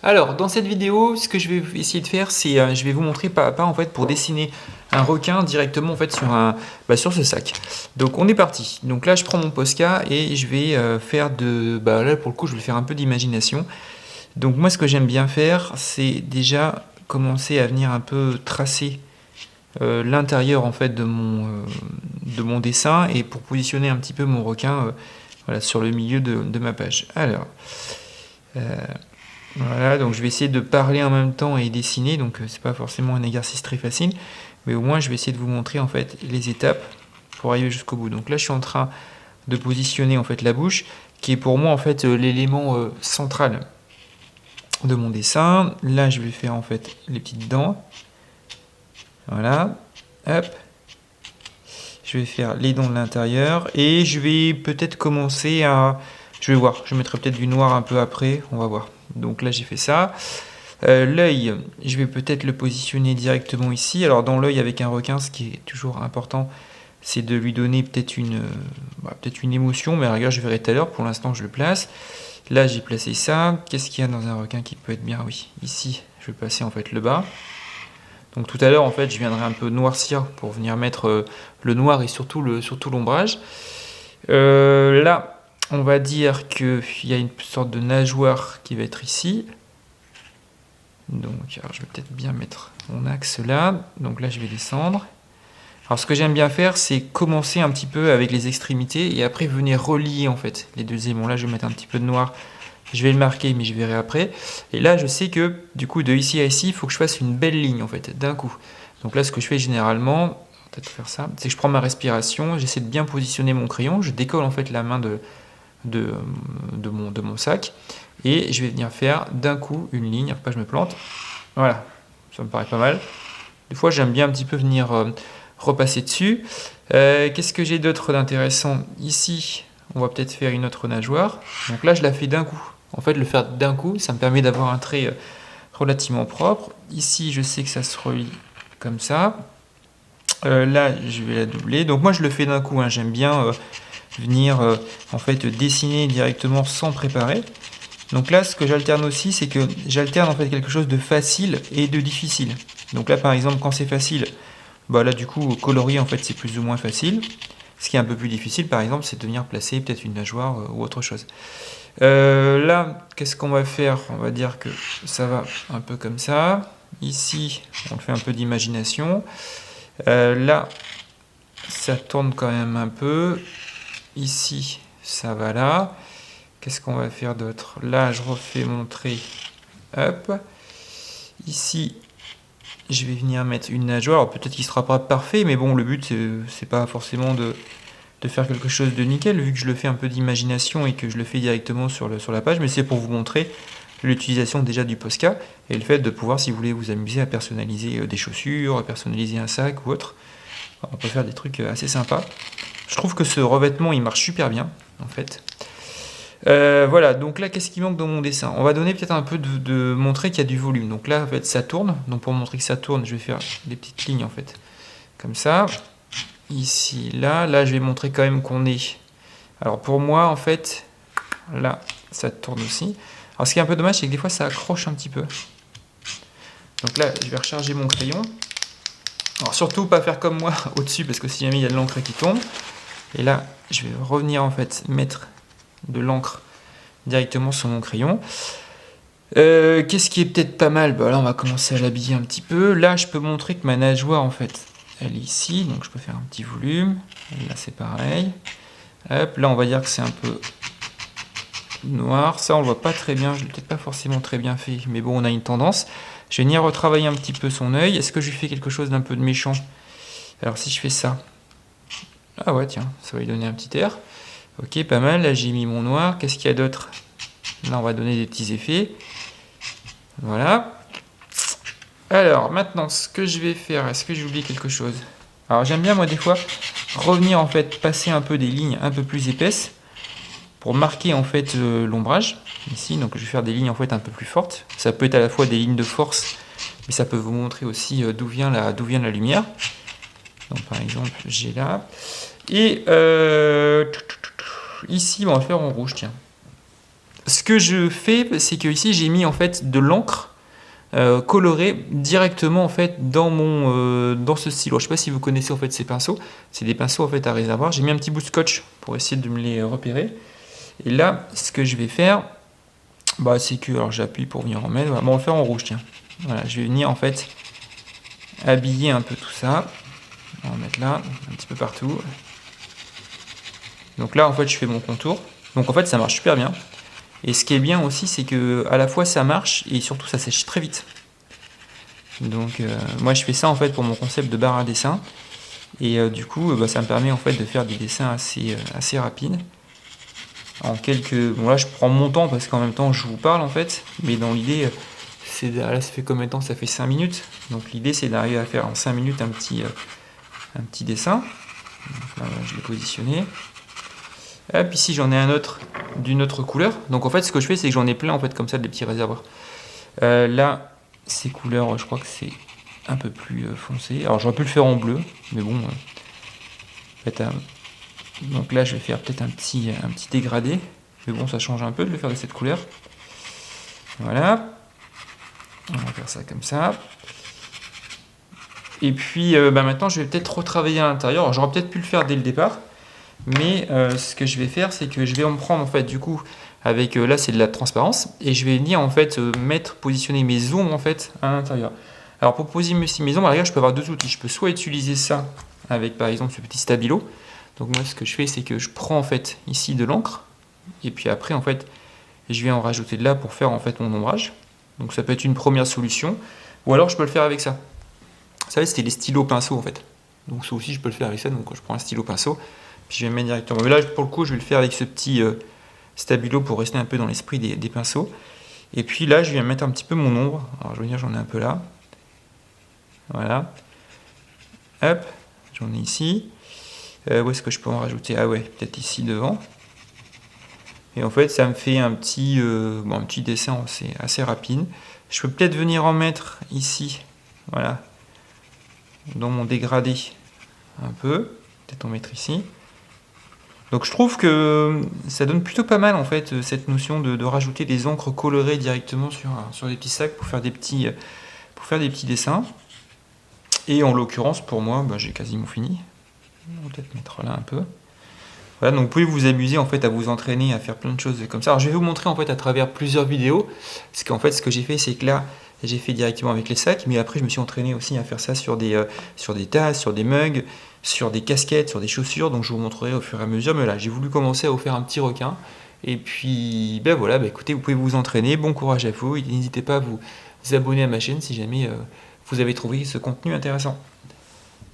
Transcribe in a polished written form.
Alors, dans cette vidéo, ce que je vais essayer de faire, c'est je vais vous montrer pas à pas en fait pour dessiner un requin directement en fait sur ce sac. Donc on est parti. Donc là, je prends mon Posca et je vais faire là pour le coup, je vais faire un peu d'imagination. Donc moi, ce que j'aime bien faire, c'est déjà commencer à venir un peu tracer l'intérieur en fait de mon dessin et pour positionner un petit peu mon requin voilà, sur le milieu de ma page. Alors. Voilà, donc je vais essayer de parler en même temps et dessiner, donc c'est pas forcément un exercice très facile, mais au moins je vais essayer de vous montrer en fait les étapes pour arriver jusqu'au bout. Donc là je suis en train de positionner en fait la bouche, qui est pour moi en fait l'élément central de mon dessin. Là je vais faire en fait les petites dents, voilà, hop, je vais faire les dents de l'intérieur et je vais peut-être commencer à, je vais voir, je mettrai peut-être du noir un peu après, on va voir. Donc là j'ai fait ça. L'œil, je vais peut-être le positionner directement ici. Alors dans l'œil avec un requin, ce qui est toujours important, c'est de lui donner peut-être une émotion, mais à la rigueur je verrai tout à l'heure, pour l'instant je le place. Là j'ai placé ça. Qu'est-ce qu'il y a dans un requin qui peut être bien? Oui, ici je vais placer en fait le bas. Donc tout à l'heure en fait je viendrai un peu noircir pour venir mettre le noir et surtout l'ombrage. Là on va dire qu'il y a une sorte de nageoire qui va être ici. Donc, alors je vais peut-être bien mettre mon axe là. Donc là, je vais descendre. Alors, ce que j'aime bien faire, c'est commencer un petit peu avec les extrémités et après venir relier en fait les deux éléments. Là, je vais mettre un petit peu de noir. Je vais le marquer, mais je verrai après. Et là, je sais que du coup, de ici à ici, il faut que je fasse une belle ligne en fait, d'un coup. Donc là, ce que je fais généralement, peut-être faire ça, c'est que je prends ma respiration, j'essaie de bien positionner mon crayon, je décolle en fait la main de mon sac. Et je vais venir faire d'un coup une ligne, faut pas que je me plante. Voilà, ça me paraît pas mal. Des fois, j'aime bien un petit peu venir repasser dessus. Qu'est-ce que j'ai d'autre d'intéressant? Ici, on va peut-être faire une autre nageoire. Donc là, je la fais d'un coup. En fait, le faire d'un coup, ça me permet d'avoir un trait relativement propre. Ici, je sais que ça se relie comme ça. Là, je vais la doubler. Donc moi, je le fais d'un coup. Hein. J'aime bien venir en fait dessiner directement sans préparer. Donc là, ce que j'alterne aussi, c'est que j'alterne en fait quelque chose de facile et de difficile. Donc là, par exemple, quand c'est facile, bah là, du coup, colorier, en fait, c'est plus ou moins facile. Ce qui est un peu plus difficile, par exemple, c'est de venir placer peut-être une nageoire ou autre chose. Là, qu'est-ce qu'on va faire? On va dire que ça va un peu comme ça. Ici, on fait un peu d'imagination. Là, ça tourne quand même un peu. Ici, ça va là. Qu'est-ce qu'on va faire d'autre? Là, je refais mon trait. Hop. Ici, je vais venir mettre une nageoire. Alors peut-être qu'il ne sera pas parfait, mais bon, le but, c'est pas forcément de faire quelque chose de nickel, vu que je le fais un peu d'imagination et que je le fais directement sur la page, mais c'est pour vous montrer l'utilisation déjà du Posca et le fait de pouvoir, si vous voulez vous amuser à personnaliser des chaussures, à personnaliser un sac ou autre. On peut faire des trucs assez sympas. Je trouve que ce revêtement, il marche super bien, en fait. Voilà, donc là, qu'est-ce qui manque dans mon dessin? On va donner peut-être un peu de montrer qu'il y a du volume. Donc là, en fait, ça tourne. Donc pour montrer que ça tourne, je vais faire des petites lignes, en fait, comme ça. Ici, là, je vais montrer quand même qu'on est... Alors pour moi, en fait, là, ça tourne aussi. Alors ce qui est un peu dommage, c'est que des fois, ça accroche un petit peu. Donc là, je vais recharger mon crayon. Alors surtout, pas faire comme moi au-dessus, parce que si jamais il y a de l'encre qui tombe. Et là, je vais revenir, en fait, mettre de l'encre directement sur mon crayon. Qu'est-ce qui est peut-être pas mal? Bah là, on va commencer à l'habiller un petit peu. Là, je peux montrer que ma nageoire, en fait, elle est ici. Donc, je peux faire un petit volume. Là, c'est pareil. Hop, là, on va dire que c'est un peu noir. Ça, on le voit pas très bien. Je l'ai peut-être pas forcément très bien fait. Mais bon, on a une tendance. Je vais venir retravailler un petit peu son œil. Est-ce que je lui fais quelque chose d'un peu de méchant? Alors, si je fais ça... Ah ouais, tiens, ça va lui donner un petit air. Ok, pas mal. Là, j'ai mis mon noir. Qu'est-ce qu'il y a d'autre? Là, on va donner des petits effets. Voilà. Alors, maintenant, ce que je vais faire, est-ce que j'ai oublié quelque chose? Alors, j'aime bien, moi, des fois, revenir, en fait, passer un peu des lignes un peu plus épaisses pour marquer, en fait, l'ombrage. Ici, donc, je vais faire des lignes, en fait, un peu plus fortes. Ça peut être à la fois des lignes de force, mais ça peut vous montrer aussi d'où vient la lumière. Donc, par exemple, j'ai là. Et ici, on va le faire en rouge, tiens. Ce que je fais, c'est que ici j'ai mis en fait de l'encre colorée directement en fait dans ce stylo. Je sais pas si vous connaissez en fait ces pinceaux. C'est des pinceaux en fait à réservoir. J'ai mis un petit bout de scotch pour essayer de me les repérer. Et là, ce que je vais faire, bah, c'est que, alors j'appuie pour venir en mettre. Voilà. Bon, on va le faire en rouge, tiens. Voilà, je vais venir en fait habiller un peu tout ça. On va mettre là, un petit peu partout. Donc là, en fait, je fais mon contour. Donc en fait, ça marche super bien. Et ce qui est bien aussi, c'est que à la fois ça marche et surtout ça sèche très vite. Donc moi, je fais ça en fait pour mon concept de barre à dessin. Et du coup, bah, ça me permet en fait de faire des dessins assez rapides. En quelques... Bon là, je prends mon temps parce qu'en même temps, je vous parle en fait. Mais dans l'idée, là, ça fait combien de temps? Ça fait 5 minutes. Donc l'idée, c'est d'arriver à faire en 5 minutes un petit dessin. Donc là, je l'ai positionné. Hop, ici j'en ai un autre d'une autre couleur. Donc en fait, ce que je fais, c'est que j'en ai plein en fait comme ça, des petits réservoirs. Là, ces couleurs, je crois que c'est un peu plus foncé. Alors j'aurais pu le faire en bleu, mais bon. En fait, donc là, je vais faire peut-être un petit dégradé. Mais bon, ça change un peu de le faire de cette couleur. Voilà. On va faire ça comme ça. Et puis bah, maintenant, je vais peut-être retravailler à l'intérieur. Alors j'aurais peut-être pu le faire dès le départ. Mais ce que je vais faire, c'est que je vais en prendre en fait du coup avec là c'est de la transparence et je vais venir en fait positionner mes ombres en fait à l'intérieur. Alors pour positionner mes ombres, à l'arrière, je peux avoir deux outils. Je peux soit utiliser ça avec par exemple ce petit stabilo. Donc moi ce que je fais, c'est que je prends en fait ici de l'encre et puis après en fait je viens en rajouter de là pour faire en fait mon ombrage. Donc ça peut être une première solution. Ou alors je peux le faire avec ça. Vous savez, c'était les stylos pinceaux en fait. Donc ça aussi je peux le faire avec ça. Donc je prends un stylo pinceau. Puis je vais me mettre directement. Mais là, pour le coup, je vais le faire avec ce petit stabilo pour rester un peu dans l'esprit des pinceaux. Et puis là, je viens mettre un petit peu mon ombre. Alors, je veux dire, j'en ai un peu là. Voilà. Hop, j'en ai ici. Où est-ce que je peux en rajouter? Ah ouais, peut-être ici devant. Et en fait, ça me fait un petit dessin assez rapide. Je peux peut-être venir en mettre ici. Voilà. Dans mon dégradé. Un peu. Peut-être en mettre ici. Donc je trouve que ça donne plutôt pas mal en fait cette notion de rajouter des encres colorées directement sur les petits sacs pour faire des petits dessins. Et en l'occurrence pour moi, bah, j'ai quasiment fini. On va peut-être mettre là un peu. Voilà, donc vous pouvez vous amuser en fait à vous entraîner à faire plein de choses comme ça. Alors je vais vous montrer en fait à travers plusieurs vidéos. Parce qu'en fait ce que j'ai fait, c'est que là j'ai fait directement avec les sacs, mais après je me suis entraîné aussi à faire ça sur des tasses, sur des mugs, sur des casquettes, sur des chaussures. Donc je vous montrerai au fur et à mesure. Mais là j'ai voulu commencer à vous faire un petit requin. Et puis ben voilà, ben écoutez, vous pouvez vous entraîner. Bon courage à vous. N'hésitez pas à vous abonner à ma chaîne si jamais vous avez trouvé ce contenu intéressant.